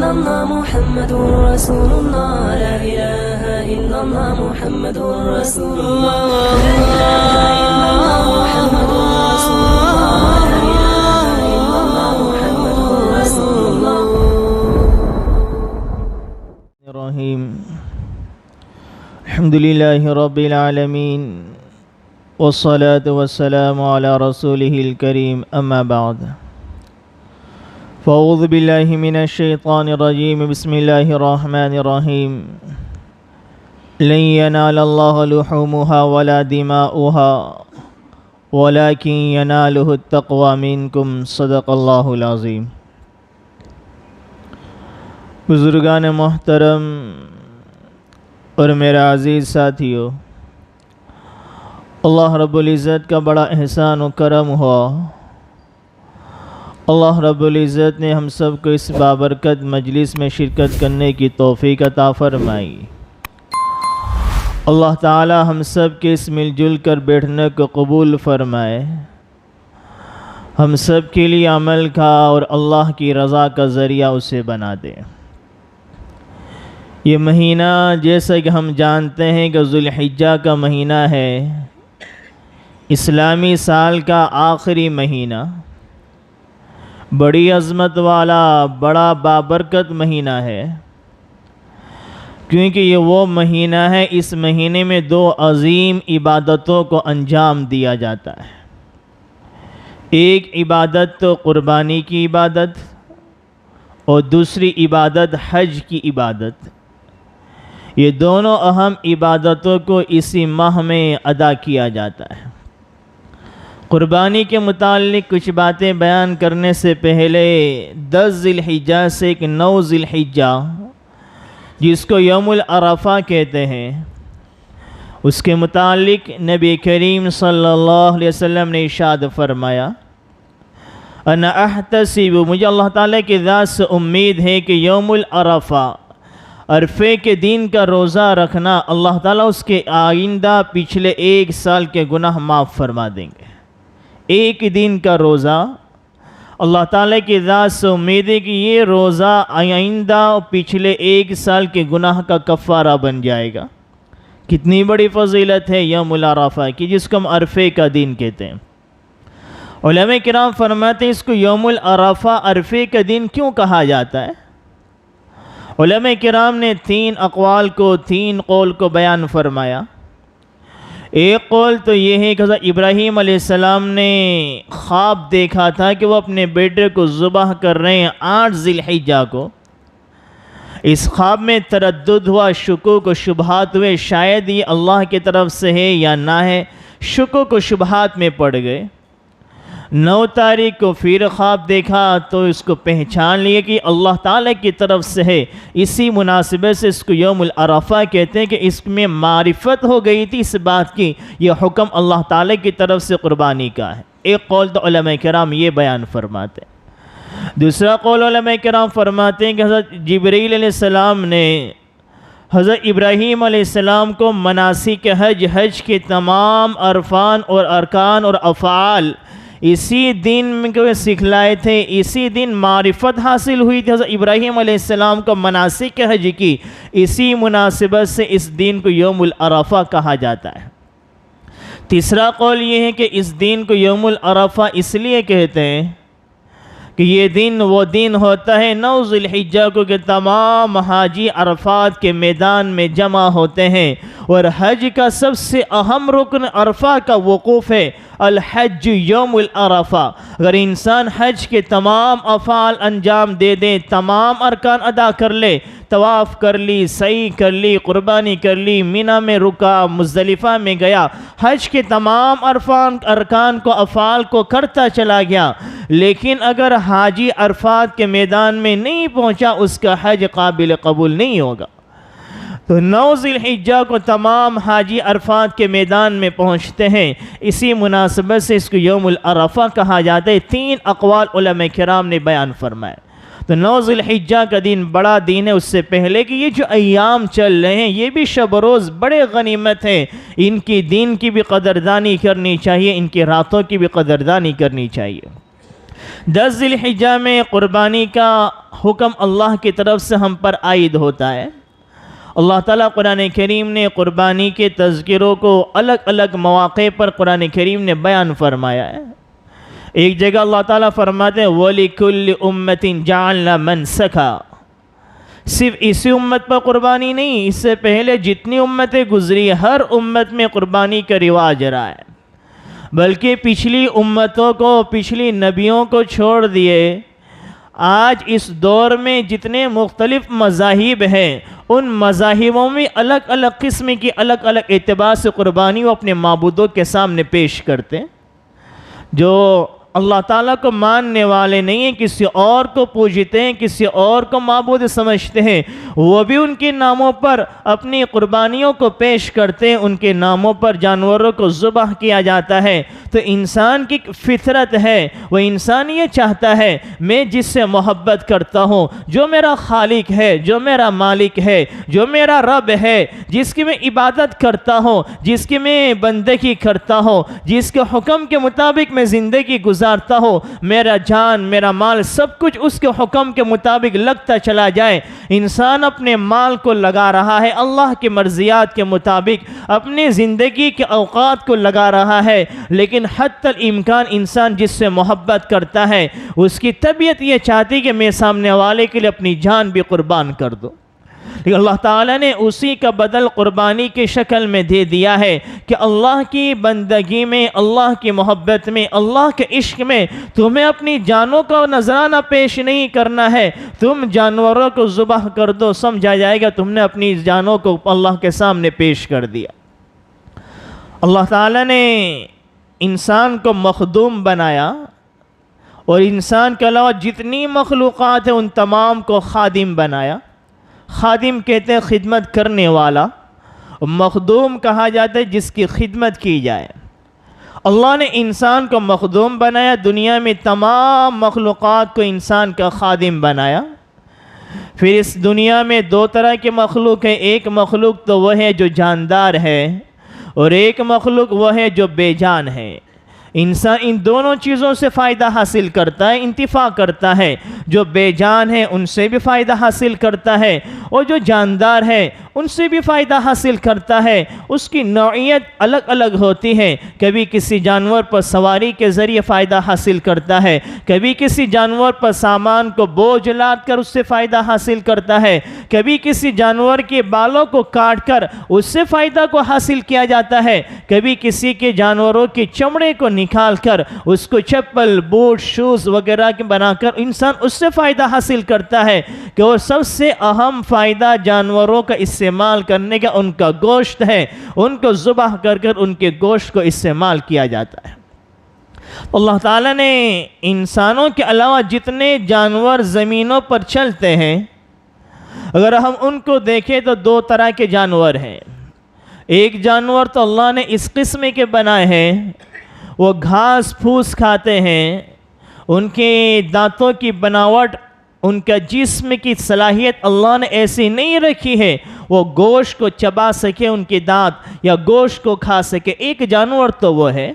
إلا الله محمد رسول الله لا إله إلا الله محمد رسول الله لا إله إلا الله محمد رسول الله لا إله إلا الله محمد رسول الله الرحيم الحمد لله رب العالمين والصلاة والسلام على رسوله الكريم أما بعد فأعوذ بالله من الشيطان الرجيم بسم الله الرحمن الرحيم لن ينال الله لحومها ولا دماؤها ولكن يناله التقوى منكم صدق الله العظيم. بزرگان محترم اور میرا عزیز ساتھیو، اللہ رب العزت کا بڑا احسان و کرم ہوا. اللہ رب العزت نے ہم سب کو اس بابرکت مجلس میں شرکت کرنے کی توفیق عطا فرمائی. اللہ تعالی ہم سب کے اس مل جل کر بیٹھنے کو قبول فرمائے، ہم سب کے لیے عمل کا اور اللہ کی رضا کا ذریعہ اسے بنا دے. یہ مہینہ جیسا کہ ہم جانتے ہیں کہ ذو الحجہ کا مہینہ ہے، اسلامی سال کا آخری مہینہ، بڑی عظمت والا بڑا بابرکت مہینہ ہے، کیونکہ یہ وہ مہینہ ہے اس مہینے میں دو عظیم عبادتوں کو انجام دیا جاتا ہے. ایک عبادت تو قربانی کی عبادت اور دوسری عبادت حج کی عبادت. یہ دونوں اہم عبادتوں کو اسی ماہ میں ادا کیا جاتا ہے. قربانی کے متعلق کچھ باتیں بیان کرنے سے پہلے 10 ذی الحجہ سے ایک 9 ذی الحجہ جس کو یوم العرفہ کہتے ہیں، اس کے متعلق نبی کریم صلی اللہ علیہ وسلم نے ارشاد فرمایا، انا احتسب، مجھے اللہ تعالیٰ کی ذات سے امید ہے کہ یوم العرفہ، عرفے کے دن کا روزہ رکھنا، اللہ تعالیٰ اس کے آئندہ پچھلے 1 سال کے گناہ معاف فرما دیں گے. ایک دن کا روزہ، اللہ تعالیٰ کی ذات سے امید ہے کہ یہ روزہ آئندہ پچھلے 1 سال کے گناہ کا کفارہ بن جائے گا. کتنی بڑی فضیلت ہے یوم العرفہ کی، جس کو ہم عرفے کا دن کہتے ہیں. علماء کرام فرماتے ہیں اس کو یوم العرفہ عرفے کا دن کیوں کہا جاتا ہے؟ علماء کرام نے 3 اقوال کو 3 قول کو بیان فرمایا. ایک قول تو یہ ہے کہ حضرت ابراہیم علیہ السلام نے خواب دیکھا تھا کہ وہ اپنے بیٹے کو ذبح کر رہے ہیں 8 ذی الحجہ کو. اس خواب میں تردد ہوا، شکوک و شبہات ہوئے، شاید یہ اللہ کی طرف سے ہے یا نہ ہے، شکوک و شبہات میں پڑ گئے. 9 تاریخ کو پھر خواب دیکھا تو اس کو پہچان لیے کہ اللہ تعالیٰ کی طرف سے ہے. اسی مناسبت سے اس کو یوم العرفہ کہتے ہیں کہ اس میں معرفت ہو گئی تھی اس بات کی یہ حکم اللہ تعالیٰ کی طرف سے قربانی کا ہے. ایک قول تو علماء کرام یہ بیان فرماتے ہیں. دوسرا قول علماء کرام فرماتے ہیں کہ حضرت جبرائیل علیہ السلام نے حضرت ابراہیم علیہ السلام کو مناسک حج کے تمام عرفان اور ارکان اور افعال اسی دن میں سکھلائے تھے. اسی دن معرفت حاصل ہوئی تھی حضرت ابراہیم علیہ السلام کو مناسک حج کی. اسی مناسبت سے اس دن کو یوم العرفہ کہا جاتا ہے. تیسرا قول یہ ہے کہ اس دن کو یوم العرفہ اس لیے کہتے ہیں کہ یہ دن وہ دن ہوتا ہے 9 ذی الحجہ کو کہ تمام حاجی عرفات کے میدان میں جمع ہوتے ہیں، اور حج کا سب سے اہم رکن عرفہ کا وقوف ہے. الحج یوم العرفہ. اگر انسان حج کے تمام افعال انجام دے دے، تمام ارکان ادا کر لے، طواف کر لی، سعی کر لی، قربانی کر لی، مینا میں رکا، مزدلفہ میں گیا، حج کے تمام ارکان کو افعال کو کرتا چلا گیا، لیکن اگر حاجی عرفات کے میدان میں نہیں پہنچا اس کا حج قابل قبول نہیں ہوگا. تو 9 ذی الحجہ کو تمام حاجی عرفات کے میدان میں پہنچتے ہیں. اسی مناسبت سے اس کو یوم العرفہ کہا جاتا ہے. 3 اقوال علماء کرام نے بیان فرمائے. تو 9 ذی الحجہ کا دن بڑا دن ہے. اس سے پہلے کہ یہ جو ایام چل رہے ہیں یہ بھی شب و روز بڑے غنیمت ہیں. ان کی دن کی بھی قدردانی کرنی چاہیے، ان کی راتوں کی بھی قدردانی کرنی چاہیے. 10 ذی الحجہ میں قربانی کا حکم اللہ کی طرف سے ہم پر عائد ہوتا ہے۔ اللہ تعالیٰ قرآن کریم نے قربانی کے تذکروں کو الگ الگ مواقع پر قرآن کریم نے بیان فرمایا ہے۔ ایک جگہ اللہ تعالیٰ فرماتے ہیں وَلِكُلِّ أُمَّةٍ جَعَلْنَا مَنْسَكًا، صرف اسی امت پر قربانی نہیں، اس سے پہلے جتنی امتیں گزری ہر امت میں قربانی کا رواج رہا ہے، بلکہ پچھلی امتوں کو، پچھلی نبیوں کو چھوڑ دیے آج اس دور میں جتنے مختلف مذاہب ہیں ان مذاہبوں میں الگ الگ قسم کی الگ الگ اعتبار سے قربانی وہ اپنے معبودوں کے سامنے پیش کرتے ہیں۔ جو اللہ تعالیٰ کو ماننے والے نہیں ہیں، کسی اور کو پوجتے ہیں، کسی اور کو معبود سمجھتے ہیں، وہ بھی ان کے ناموں پر اپنی قربانیوں کو پیش کرتے ہیں، ان کے ناموں پر جانوروں کو ذبح کیا جاتا ہے۔ تو انسان کی فطرت ہے، وہ انسان یہ چاہتا ہے میں جس سے محبت کرتا ہوں، جو میرا خالق ہے، جو میرا مالک ہے، جو میرا رب ہے، جس کی میں عبادت کرتا ہوں، جس کی میں بندگی کرتا ہوں، جس کے حکم کے مطابق میں زندگی گزارتا ہوں، میرا جان، میرا مال، سب کچھ اس کے حکم کے مطابق لگتا چلا جائے۔ انسان اپنے مال کو لگا رہا ہے اللہ کی مرضیات کے مطابق، اپنی زندگی کے اوقات کو لگا رہا ہے، لیکن حتی الامکان انسان جس سے محبت کرتا ہے اس کی طبیعت یہ چاہتی کہ میں سامنے والے کے لیے اپنی جان بھی قربان کر دوں، لیکن اللہ تعالیٰ نے اسی کا بدل قربانی کی شکل میں دے دیا ہے کہ اللہ کی بندگی میں، اللہ کی محبت میں، اللہ کے عشق میں تمہیں اپنی جانوں کا نذرانہ پیش نہیں کرنا ہے، تم جانوروں کو ذبح کر دو، سمجھا جائے گا تم نے اپنی جانوں کو اللہ کے سامنے پیش کر دیا۔ اللہ تعالیٰ نے انسان کو مخدوم بنایا اور انسان کے علاوہ جتنی مخلوقات ہیں ان تمام کو خادم بنایا۔ خادم کہتے ہیں خدمت کرنے والا، مخدوم کہا جاتا ہے جس کی خدمت کی جائے۔ اللہ نے انسان کو مخدوم بنایا، دنیا میں تمام مخلوقات کو انسان کا خادم بنایا۔ پھر اس دنیا میں دو طرح کے مخلوق ہیں، ایک مخلوق تو وہ ہے جو جاندار ہے اور ایک مخلوق وہ ہے جو بے جان ہے۔ انسان ان دونوں چیزوں سے فائدہ حاصل کرتا ہے، انتفاع کرتا ہے۔ جو بے جان ہے ان سے بھی فائدہ حاصل کرتا ہے اور جو جاندار ہے ان سے بھی فائدہ حاصل کرتا ہے۔ اس کی نوعیت الگ الگ ہوتی ہے، کبھی کسی جانور پر سواری کے ذریعے فائدہ حاصل کرتا ہے، کبھی کسی جانور پر سامان کو بوجھ لاد کر اس سے فائدہ حاصل کرتا ہے، کبھی کسی جانور کے بالوں کو کاٹ کر اس سے فائدہ کو حاصل کیا جاتا ہے، کبھی کسی کے جانوروں کے چمڑے کو نکال کر اس کو چپل، بوٹ، شوز وغیرہ کے بنا کر انسان اس سے فائدہ حاصل کرتا ہے کہ وہ سب سے اہم فائدہ جانوروں کا استعمال کرنے کا ان کا گوشت ہے، ان کو ذبح کر کر ان کے گوشت کو استعمال کیا جاتا ہے۔ اللہ تعالیٰ نے انسانوں کے علاوہ جتنے جانور زمینوں پر چلتے ہیں اگر ہم ان کو دیکھیں تو دو طرح کے جانور ہیں۔ ایک جانور تو اللہ نے اس قسم کے بنائے ہیں، وہ گھاس پھوس کھاتے ہیں، ان کے دانتوں کی بناوٹ، ان کا جسم کی صلاحیت اللہ نے ایسی نہیں رکھی ہے وہ گوشت کو چبا سکے، ان کے دانت یا گوشت کو کھا سکے۔ ایک جانور تو وہ ہے،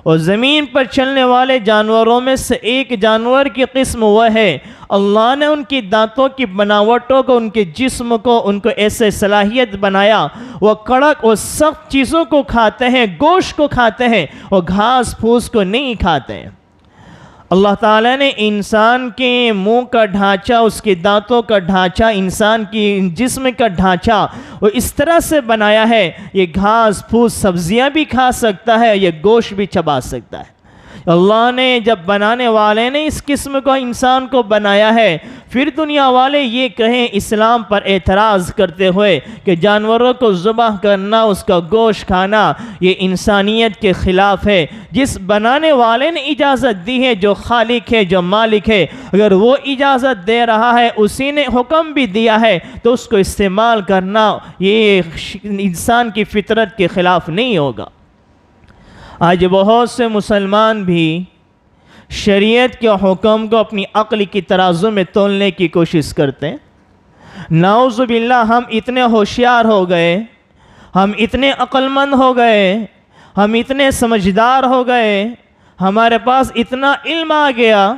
اور زمین پر چلنے والے جانوروں میں سے ایک جانور کی قسم وہ ہے اللہ نے ان کی دانتوں کی بناوٹوں کو، ان کے جسم کو، ان کو ایسے صلاحیت بنایا وہ کڑک اور سخت چیزوں کو کھاتے ہیں، گوشت کو کھاتے ہیں، اور گھاس پھوس کو نہیں کھاتے ہیں۔ اللہ تعالیٰ نے انسان کے منہ کا ڈھانچہ، اس کے دانتوں کا ڈھانچہ، انسان کی جسم کا ڈھانچہ وہ اس طرح سے بنایا ہے یہ گھاس پھوس سبزیاں بھی کھا سکتا ہے، یہ گوشت بھی چبا سکتا ہے۔ اللہ نے جب بنانے والے نے اس قسم کو انسان کو بنایا ہے، پھر دنیا والے یہ کہیں اسلام پر اعتراض کرتے ہوئے کہ جانوروں کو ذبح کرنا، اس کا گوشت کھانا یہ انسانیت کے خلاف ہے۔ جس بنانے والے نے اجازت دی ہے، جو خالق ہے، جو مالک ہے، اگر وہ اجازت دے رہا ہے، اسی نے حکم بھی دیا ہے تو اس کو استعمال کرنا یہ انسان کی فطرت کے خلاف نہیں ہوگا۔ آج بہت سے مسلمان بھی شریعت کے حکم کو اپنی عقل کی ترازو میں تولنے کی کوشش کرتے ہیں۔ نعوذ باللہ، ہم اتنے ہوشیار ہو گئے، ہم اتنے عقل مند ہو گئے، ہم اتنے سمجھدار ہو گئے، ہمارے پاس اتنا علم آ گیا،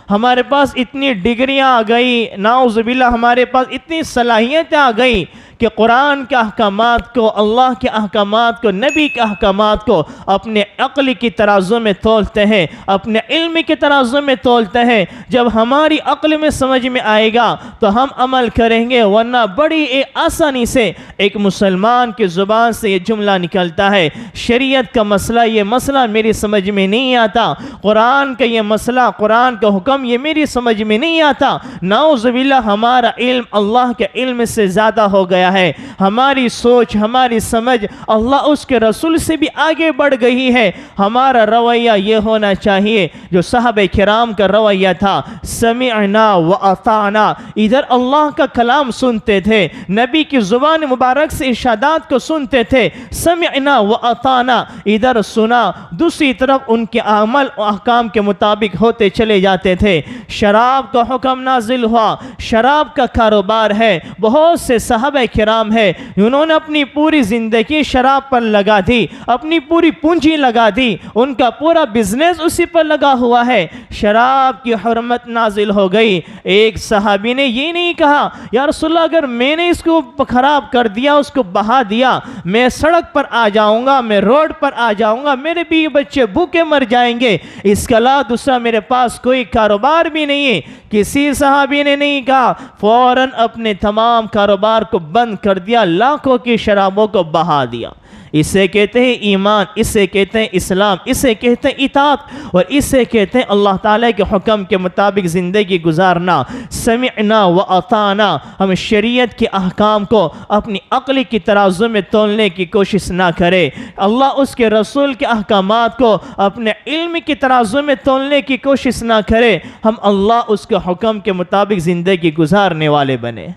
ہمارے پاس اتنی ڈگریاں آ گئی، نعوذ باللہ ہمارے پاس اتنی صلاحیتیں آ گئی کہ قرآن کے احکامات کو، اللہ کے احکامات کو، نبی کے احکامات کو اپنے عقل کی ترازو میں تولتے ہیں، اپنے علم کے ترازو میں تولتے ہیں۔ جب ہماری عقل میں سمجھ میں آئے گا تو ہم عمل کریں گے، ورنہ بڑی آسانی سے ایک مسلمان کی زبان سے یہ جملہ نکلتا ہے، شریعت کا مسئلہ، یہ مسئلہ میری سمجھ میں نہیں آتا، قرآن کا یہ مسئلہ، قرآن کا حکم یہ میری سمجھ میں نہیں آتا۔ نعوذ باللہ ہمارا علم اللہ کے علم سے زیادہ ہو گیا ہے، ہماری سوچ، ہماری سمجھ اللہ اس کے رسول سے بھی آگے بڑھ گئی ہے۔ ہمارا رویہ یہ ہونا چاہیے جو صحابہ کرام کا رویہ تھا، سمعنا و اطعنا، ادھر اللہ کا کلام سنتے تھے، نبی کی زبان مبارک سے ارشادات کو سنتے تھے، سمعنا و اطعنا، ادھر سنا، دوسری طرف ان کے عمل و احکام کے مطابق ہوتے چلے جاتے تھے۔ شراب کا حکم نازل ہوا، شراب کا کاروبار ہے، بہت سے صحابہ کرام ہے انہوں نے اپنی پوری زندگی شراب پر لگا دی، اپنی پوری پونجی لگا دی، ان کا پورا بزنس اسی پر لگا ہوا ہے۔ شراب کی حرمت نازل ہو گئی، ایک صحابی نے یہ نہیں کہا یا رسول اللہ اگر میں نے اس کو خراب کر دیا، اس کو بہا دیا، میں سڑک پر آ جاؤں گا، میں روڈ پر آ جاؤں گا، میرے بیوی بچے بھوکے مر جائیں گے، اس کے علاوہ دوسرا میرے پاس کوئی کاروبار بھی نہیں ہے۔ کسی صحابی نے نہیں کہا، فوراً اپنے تمام کاروبار کو بند کر دیا، لاکھوں کی شرابوں کو بہا دیا۔ اسے کہتے ہیں ایمان، اسے کہتے ہیں اسلام، اسے کہتے ہیں اطاعت، اور اسے کہتے ہیں اللہ تعالیٰ کے حکم کے مطابق زندگی گزارنا۔ سمعنا و اطعنا، ہم شریعت کے احکام کو اپنی عقل کی ترازو میں تولنے کی کوشش نہ کرے، اللہ اس کے رسول کے احکامات کو اپنے علم کی ترازو میں تولنے کی کوشش نہ کرے، ہم اللہ اس کے حکم کے مطابق زندگی گزارنے والے بنے۔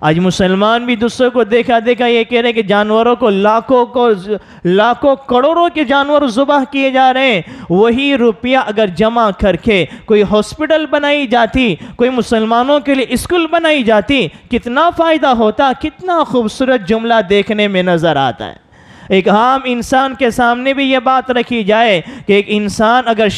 آج مسلمان بھی دوسروں کو دیکھا یہ کہہ رہے ہیں کہ جانوروں کو لاکھوں کروڑوں کے جانور ذبح کیے جا رہے ہیں، وہی روپیہ اگر جمع کر کے کوئی ہاسپٹل بنائی جاتی، کوئی مسلمانوں کے لیے اسکول بنائی جاتی، کتنا فائدہ ہوتا۔ کتنا خوبصورت جملہ دیکھنے میں نظر آتا ہے۔ ایک عام انسان کے سامنے بھی یہ بات رکھی جائے کہ ایک انسان اگر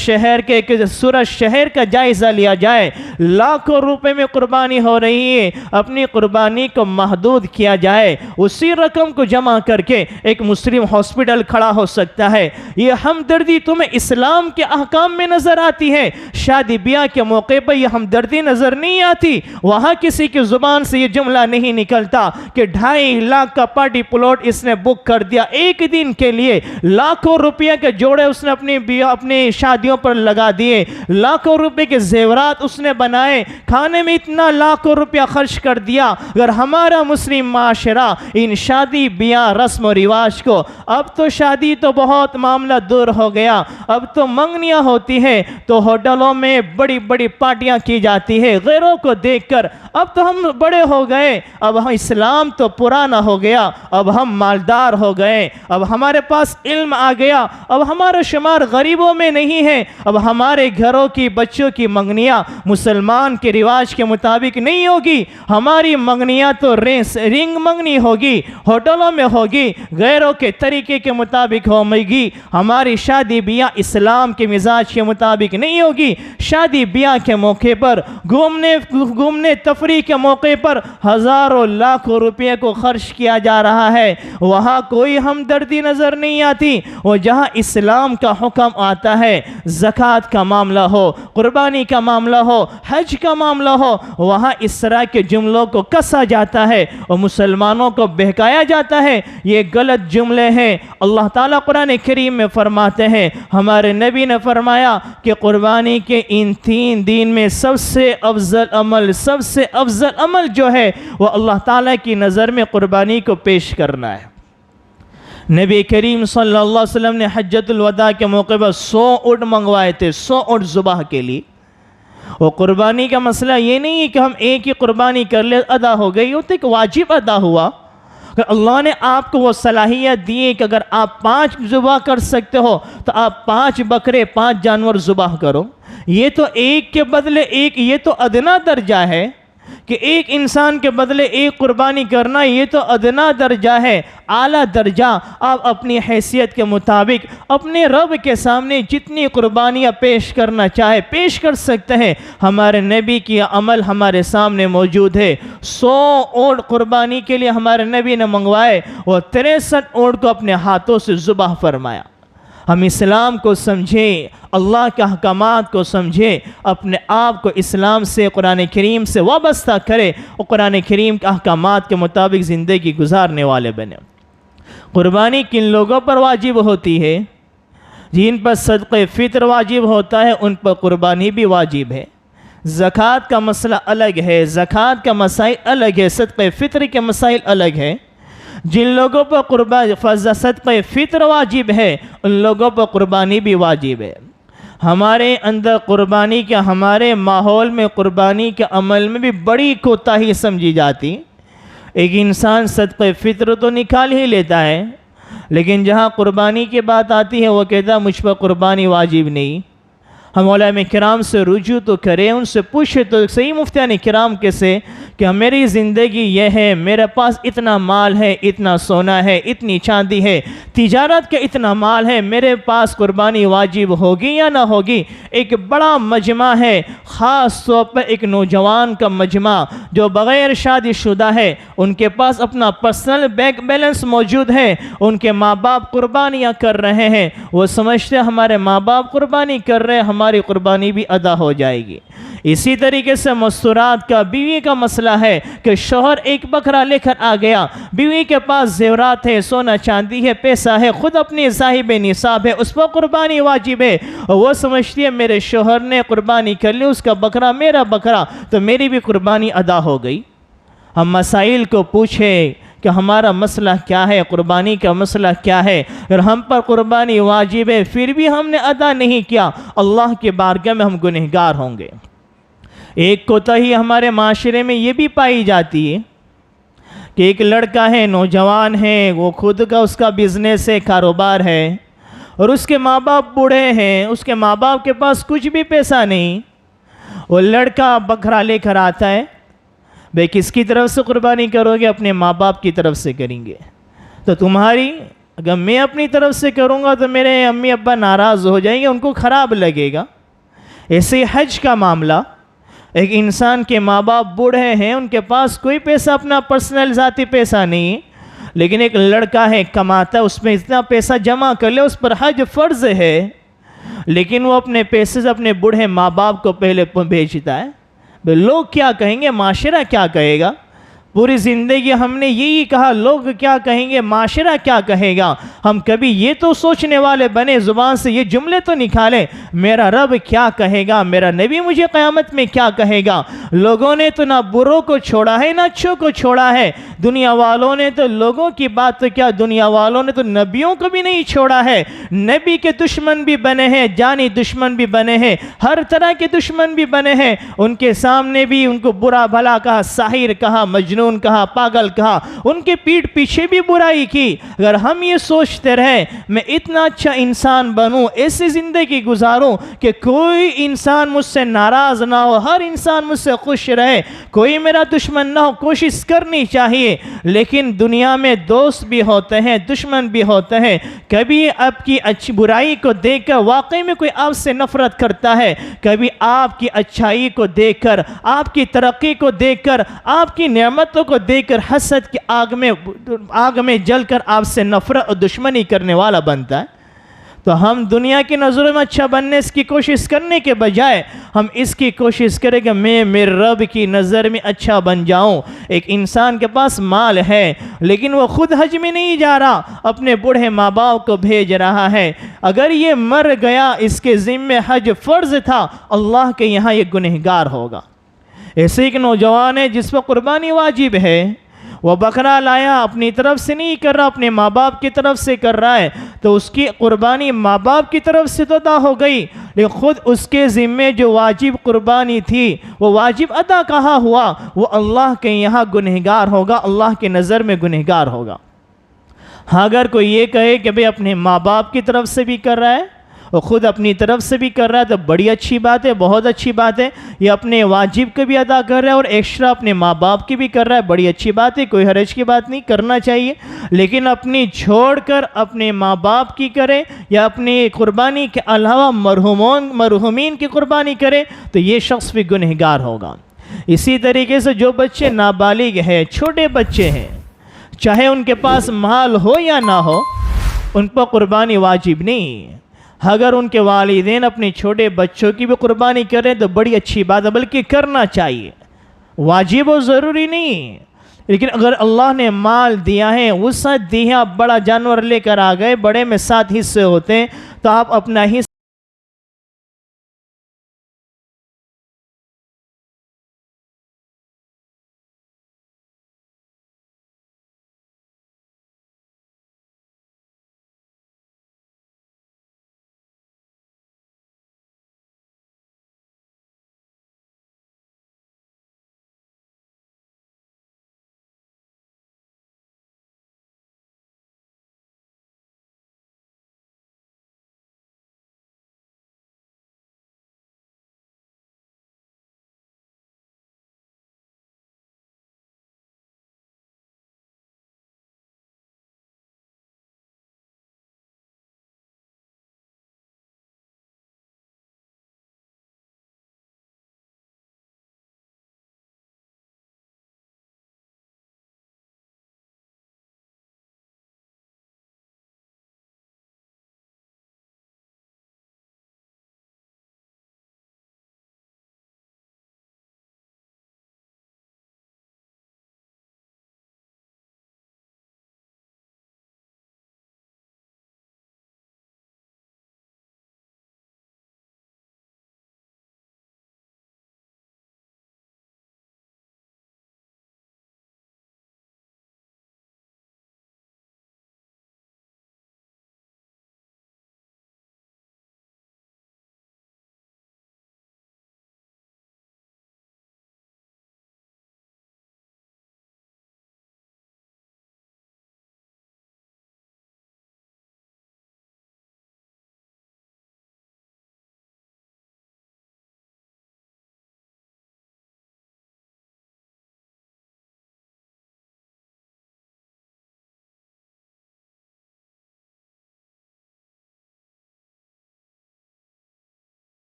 سورج شہر کا جائزہ لیا جائے، لاکھوں روپے میں قربانی ہو رہی ہے، اپنی قربانی کو محدود کیا جائے، اسی رقم کو جمع کر کے ایک مسلم ہاسپٹل کھڑا ہو سکتا ہے۔ یہ ہمدردی تمہیں اسلام کے احکام میں نظر آتی ہے، شادی بیاہ کے موقع پر یہ ہمدردی نظر نہیں آتی۔ وہاں کسی کی زبان سے یہ جملہ نہیں نکلتا کہ 2.5 لاکھ کا پارٹی پلاٹ اس نے بک کر دیا، ایک دن کے لیے لاکھوں روپیہ کے جوڑے اس نے اپنی شادیوں پر لگا دیے، لاکھوں روپے کے زیورات اس نے بنائے، کھانے میں اتنا لاکھوں روپیہ خرچ کر دیا۔ اگر ہمارا مسلم معاشرہ ان شادی بیاہ رسم و رواج کو، اب تو شادی تو بہت معاملہ دور ہو گیا، اب تو منگنیاں ہوتی ہیں تو ہوٹلوں میں بڑی بڑی پارٹیاں کی جاتی ہے غیروں کو دیکھ کر۔ اب تو ہم بڑے ہو گئے، اب ہم اسلام تو پرانا ہو گیا، اب ہم مالدار ہو گئے، اب ہمارے پاس علم آ گیا، اب ہمارا شمار غریبوں میں نہیں ہے، اب ہمارے گھروں کی بچوں کی منگنیاں مسلمان کے رواج کے مطابق نہیں ہوگی، ہماری منگنیاں تو رنگ منگنی ہوگی، ہوٹلوں میں ہوگی، غیروں کے طریقے کے مطابق ہوگی، ہماری شادی بیاہ اسلام کے مزاج کے مطابق نہیں ہوگی۔ شادی بیاہ کے موقع پر، گھومنے تفریح کے موقع پر ہزاروں لاکھوں روپے کو خرچ کیا جا رہا ہے، وہاں کوئی ہمدردی نظر نہیں آتی۔ اور جہاں اسلام کا حکم آتا ہے، زکوٰۃ کا معاملہ ہو، قربانی کا معاملہ ہو، حج کا معاملہ ہو، وہاں اس طرح کے جملوں کو کسا جاتا ہے اور مسلمانوں کو بہکایا جاتا ہے۔ یہ غلط جملے ہیں۔ اللہ تعالیٰ قرآن کریم میں فرماتے ہیں، ہمارے نبی نے فرمایا کہ قربانی کے ان 3 دن میں سب سے افضل عمل جو ہے وہ اللہ تعالیٰ کی نظر میں قربانی کو پیش کرنا ہے۔ نبی کریم صلی اللہ علیہ وسلم نے حجۃ الوداع کے موقع پر 100 اونٹ منگوائے تھے، 100 اونٹ ذبح کے لیے۔ اور قربانی کا مسئلہ یہ نہیں ہے کہ ہم ایک ہی قربانی کر لے ادا ہو گئی، وہ تو ایک واجب ادا ہوا۔ اگر اللہ نے آپ کو وہ صلاحیت دی ہے کہ اگر آپ 5 ذبح کر سکتے ہو تو آپ 5 بکرے 5 جانور ذبح کرو، یہ تو ایک کے بدلے ایک، یہ تو ادنا درجہ ہے کہ ایک انسان کے بدلے ایک قربانی کرنا یہ تو ادنا درجہ ہے، اعلیٰ درجہ آپ اپنی حیثیت کے مطابق اپنے رب کے سامنے جتنی قربانیاں پیش کرنا چاہے پیش کر سکتے ہیں۔ ہمارے نبی کی عمل ہمارے سامنے موجود ہے۔ 100 اونٹ قربانی کے لیے ہمارے نبی نے منگوائے، وہ 63 اونٹ کو اپنے ہاتھوں سے ذبح فرمایا۔ ہم اسلام کو سمجھیں، اللہ کے احکامات کو سمجھیں، اپنے آپ کو اسلام سے، قرآن کریم سے وابستہ کرے اور قرآن کریم کے احکامات کے مطابق زندگی گزارنے والے بنے۔ قربانی کن لوگوں پر واجب ہوتی ہے؟ جن پر صدقہ فطر واجب ہوتا ہے ان پر قربانی بھی واجب ہے۔ زکوٰۃ کا مسئلہ الگ ہے، زکوٰۃ کا مسائل الگ ہے، صدقہ فطر کے مسائل الگ ہے۔ جن لوگوں پر صدقہ فطر واجب ہے ان لوگوں پر قربانی بھی واجب ہے۔ ہمارے اندر قربانی کے، ہمارے ماحول میں قربانی کے عمل میں بھی بڑی کوتاہی سمجھی جاتی۔ ایک انسان صدقہ فطر تو نکال ہی لیتا ہے، لیکن جہاں قربانی کی بات آتی ہے وہ کہتا ہے مجھ پر قربانی واجب نہیں۔ ہم علماء کرام سے رجوع تو کریں، ان سے پوچھیں تو صحیح مفتیان کرام کے سے کہ میری زندگی یہ ہے، میرے پاس اتنا مال ہے، اتنا سونا ہے، اتنی چاندی ہے، تجارت کا اتنا مال ہے، میرے پاس قربانی واجب ہوگی یا نہ ہوگی؟ ایک بڑا مجمع ہے، خاص طور پر ایک نوجوان کا مجمع جو بغیر شادی شدہ ہے، ان کے پاس اپنا پرسنل بینک بیلنس موجود ہے، ان کے ماں باپ قربانیاں کر رہے ہیں، وہ سمجھتے ہیں ہمارے ماں باپ قربانی کر رہے ہیں، ہماری قربانی بھی ادا ہو جائے گی۔ اسی طریقے سے مستورات کا، بیوی کا مسئلہ ہے کہ شوہر ایک بکرا لے کر آ گیا، بیوی کے پاس زیورات ہے، سونا چاندی ہے، پیسہ ہے، خود اپنی صاحب نصاب ہے، اس پر قربانی واجب ہے، اور وہ سمجھتی ہے میرے شوہر نے قربانی کر لی، اس کا بکرا میرا بکرا، تو میری بھی قربانی ادا ہو گئی۔ ہم مسائل کو پوچھیں کہ ہمارا مسئلہ کیا ہے، قربانی کا مسئلہ کیا ہے؟ اگر ہم پر قربانی واجب ہے پھر بھی ہم نے ادا نہیں کیا، اللہ کے بارگاہ میں ہم گنہگار ہوں گے۔ ایک کوتاہی ہمارے معاشرے میں یہ بھی پائی جاتی ہے کہ ایک لڑکا ہے، نوجوان ہے، وہ خود کا اس کا بزنس ہے، کاروبار ہے، اور اس کے ماں باپ بوڑھے ہیں، اس کے ماں باپ کے پاس کچھ بھی پیسہ نہیں۔ وہ لڑکا بکرا لے کر آتا ہے، بھئی کس کی طرف سے قربانی کرو گے؟ اپنے ماں باپ کی طرف سے کریں گے۔ تو تمہاری، اگر میں اپنی طرف سے کروں گا تو میرے امی ابا ناراض ہو جائیں گے، ان کو خراب لگے گا۔ ایسے حج کا معاملہ، ایک انسان کے ماں باپ بوڑھے ہیں، ان کے پاس کوئی پیسہ، اپنا پرسنل ذاتی پیسہ نہیں، لیکن ایک لڑکا ہے، کماتا ہے، اس میں اتنا پیسہ جمع کر لے، اس پر حج فرض ہے، لیکن وہ اپنے پیسے سے اپنے بوڑھے ماں باپ کو پہلے بھیجتا ہے۔ لوگ کیا کہیں گے، معاشرہ کیا کہے گا؟ پوری زندگی ہم نے یہی کہا لوگ کیا کہیں گے، معاشرہ کیا کہے گا۔ ہم کبھی یہ تو سوچنے والے بنے، زبان سے یہ جملے تو نکالیں، میرا رب کیا کہے گا، میرا نبی مجھے قیامت میں کیا کہے گا۔ لوگوں نے تو نہ بروں کو چھوڑا ہے نہ اچھوں کو چھوڑا ہے، دنیا والوں نے تو لوگوں کی بات تو کیا، دنیا والوں نے تو نبیوں کو بھی نہیں چھوڑا ہے۔ نبی کے دشمن بھی بنے ہیں، جانی دشمن بھی بنے ہیں، ہر طرح کے دشمن بھی بنے ہیں، ان کے سامنے بھی ان کو برا بھلا کہا، ساحر کہا، مجنون کہا، پاگل کہا، ان کے پیٹھ پیچھے بھی برائی کی۔ اگر ہم یہ سوچتے رہے میں اتنا اچھا انسان بنوں، ایسی زندگی گزاروں کہ کوئی انسان مجھ سے ناراض نہ ہو، ہر انسان مجھ سے خوش رہے، کوئی میرا دشمن نہ ہو، کوشش کرنی چاہیے۔ لیکن دنیا میں دوست بھی ہوتے ہیں، دشمن بھی ہوتے ہیں۔ کبھی آپ کی اچھی برائی کو دیکھ کر واقعی میں کوئی آپ سے نفرت کرتا ہے، کبھی آپ کی اچھائی کو دیکھ کر، آپ کی ترقی کو دیکھ کر، آپ کی نعمتوں کو دیکھ کر حسد کی آگ میں جل کر آپ سے نفرت اور دشمنی کرنے والا بنتا ہے۔ تو ہم دنیا کی نظروں میں اچھا بننے کی کوشش کرنے کے بجائے ہم اس کی کوشش کریں کہ میں میرے رب کی نظر میں اچھا بن جاؤں۔ ایک انسان کے پاس مال ہے لیکن وہ خود حج میں نہیں جا رہا، اپنے بوڑھے ماں باپ کو بھیج رہا ہے، اگر یہ مر گیا اس کے ذمہ حج فرض تھا، اللہ کے یہاں یہ گنہگار ہوگا۔ ایسے ایک نوجوان ہے جس پر قربانی واجب ہے، وہ بکرا لایا، اپنی طرف سے نہیں کر رہا، اپنے ماں باپ کی طرف سے کر رہا ہے، تو اس کی قربانی ماں باپ کی طرف سے تو ادا ہو گئی، لیکن خود اس کے ذمے جو واجب قربانی تھی وہ واجب ادا کہاں ہوا؟ وہ اللہ کے یہاں گنہگار ہوگا، اللہ کی نظر میں گنہگار ہوگا۔ ہاں اگر کوئی یہ کہے کہ بھئی اپنے ماں باپ کی طرف سے بھی کر رہا ہے وہ خود اپنی طرف سے بھی کر رہا ہے تو بڑی اچھی بات ہے، بہت اچھی بات ہے. یہ اپنے واجب کو بھی ادا کر رہا ہے اور ایکسٹرا اپنے ماں باپ کی بھی کر رہا ہے، بڑی اچھی بات ہے، کوئی حرج کی بات نہیں، کرنا چاہیے. لیکن اپنی چھوڑ کر اپنے ماں باپ کی کرے یا اپنی قربانی کے علاوہ مرحومین کی قربانی کرے تو یہ شخص بھی گنہگار ہوگا. اسی طریقے سے جو بچے نابالغ ہیں، چھوٹے بچے ہیں، چاہے ان کے پاس مال ہو یا نہ ہو، ان پر قربانی واجب نہیں. اگر ان کے والدین اپنے چھوٹے بچوں کی بھی قربانی کریں تو بڑی اچھی بات ہے، بلکہ کرنا چاہیے، واجب و ضروری نہیں. لیکن اگر اللہ نے مال دیا ہے، وسعت دی ہے، آپ بڑا جانور لے کر آ گئے، بڑے میں 7 حصے ہوتے ہیں، تو آپ اپنا حصہ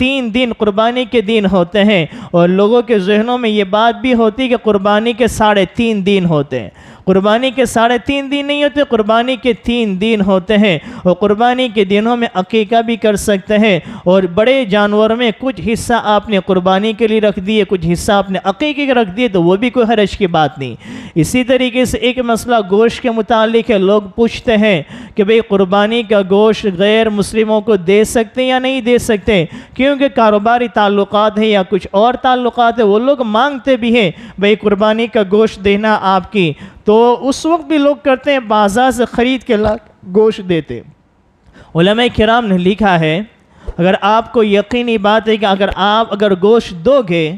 3 دن قربانی کے دن ہوتے ہیں، اور لوگوں کے ذہنوں میں یہ بات بھی ہوتی ہے کہ قربانی کے 3.5 دن ہوتے ہیں۔ قربانی کے 3.5 دن نہیں ہوتے، قربانی کے 3 دن ہوتے ہیں، اور قربانی کے دنوں میں عقیقہ بھی کر سکتے ہیں، اور بڑے جانور میں کچھ حصہ آپ نے قربانی کے لیے رکھ دیے، کچھ حصہ آپ نے عقیقے کے رکھ دیے، تو وہ بھی کوئی حرج کی بات نہیں۔ اسی طریقے سے ایک مسئلہ گوشت کے متعلق ہے، لوگ پوچھتے ہیں کہ بھئی قربانی کا گوشت غیر مسلموں کو دے سکتے یا نہیں دے سکتے، کیونکہ کاروباری تعلقات ہیں یا کچھ اور تعلقات ہیں، وہ لوگ مانگتے بھی ہیں بھئی قربانی کا گوشت دینا آپ کی، تو اس وقت بھی لوگ کرتے ہیں بازار سے خرید کے گوشت دیتے۔ علماء کرام نے لکھا ہے اگر آپ کو یقینی بات ہے کہ اگر گوشت دو گے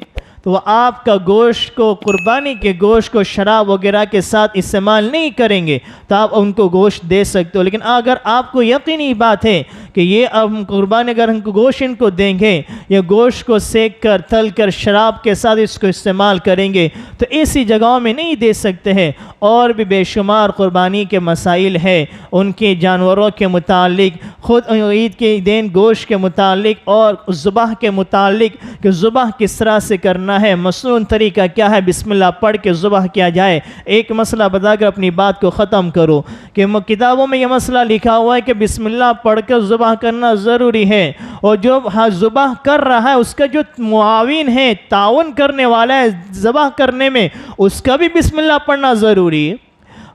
تو وہ آپ کا گوشت کو، قربانی کے گوشت کو شراب وغیرہ کے ساتھ استعمال نہیں کریں گے تو آپ ان کو گوشت دے سکتے ہو، لیکن اگر آپ کو یقینی بات ہے کہ یہ ہم قربانی اگر ہم گوشت ان کو دیں گے، یہ گوشت کو سیک کر تل کر شراب کے ساتھ اس کو استعمال کریں گے، تو ایسی جگہوں میں نہیں دے سکتے ہیں۔ اور بھی بے شمار قربانی کے مسائل ہیں، ان کے جانوروں کے متعلق، خود عید کے دن گوشت کے متعلق اور ذبح کے متعلق کہ ذبح کس طرح سے کرنا ہے، مصنون طریقہ کیا ہے، بسم اللہ پڑھ کے ذبح کیا جائے۔ ایک مسئلہ بتا کر اپنی بات کو ختم کرو کہ کتابوں میں یہ مسئلہ لکھا ہوا ہے کہ بسم اللہ پڑھ کر ذبح کرنا ضروری ہے، اور جو ذبح کر رہا ہے اس کا جو معاون ہے، تعاون کرنے والا ہے ذبح کرنے میں، اس کا بھی بسم اللہ پڑھنا ضروری ہے۔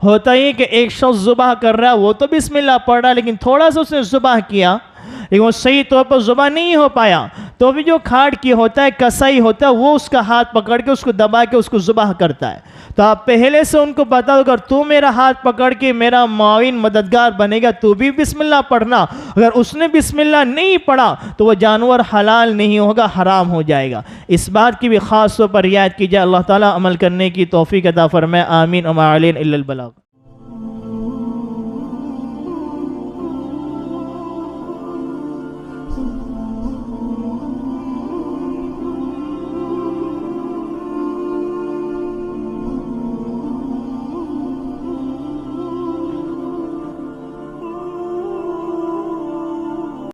ہوتا ہی کہ ایک شخص ذبح کر رہا ہے، وہ تو بسم اللہ پڑھ رہا ہے لیکن تھوڑا سا اس نے ذبح کیا لیکن وہ صحیح طور پر ذبح نہیں ہو پایا، تو بھی جو کھاڑ کی ہوتا ہے، کسائی ہوتا ہے، وہ اس کا ہاتھ پکڑ کے اس کو دبا کے اس کو ذبح کرتا ہے۔ تو آپ پہلے سے ان کو بتا دو، اگر تو میرا ہاتھ پکڑ کے میرا معاون مددگار بنے گا تو بھی بسم اللہ پڑھنا، اگر اس نے بسم اللہ نہیں پڑھا تو وہ جانور حلال نہیں ہوگا، حرام ہو جائے گا۔ اس بات کی بھی خاص طور پر رعایت کی جائے۔ اللہ تعالیٰ عمل کرنے کی توفیق عطا فرمائے، آمین۔ وما علینا الا البلاغ۔